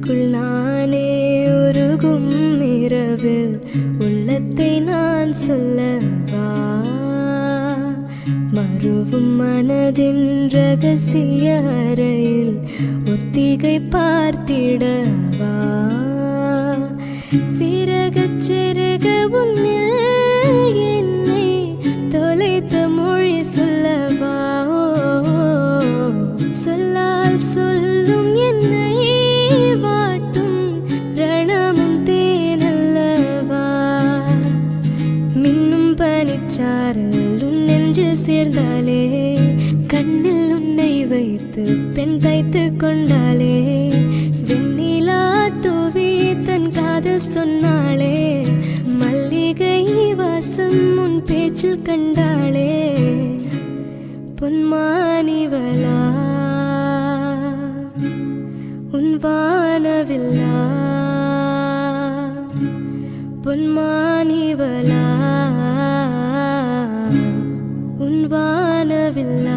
எனக்குள் நானே உருகும் இரவில் உள்ளத்தை நான் சொல்லவா, மறுவும் மனதின் ரகசிய அறையில் ஒத்திகை பார்த்திடவா, சிறகச் சிறக உன்னில் என்னை தொலைத்த மொழி சொல்லவா, சொல்லால் சொல்லும் என்னை வாட்டும் ரணமும் தேனல்லவா, மின்னும் பனிச்சாரல் உன் நெஞ்சில் சேர்ந்தாலே, கண்ணில் உன்னை வைத்து பெண் தைத்து கொண்டாலே, வெண்ணிலா தூவி தன் காதல் சொன்னாளே, மல்லிகை வாசம் உன் பேச்சில் கண்டாளே, பொன்மானிவளா உன் வானவில்லா, பொன்மானிவளா உன் வானவில்லா.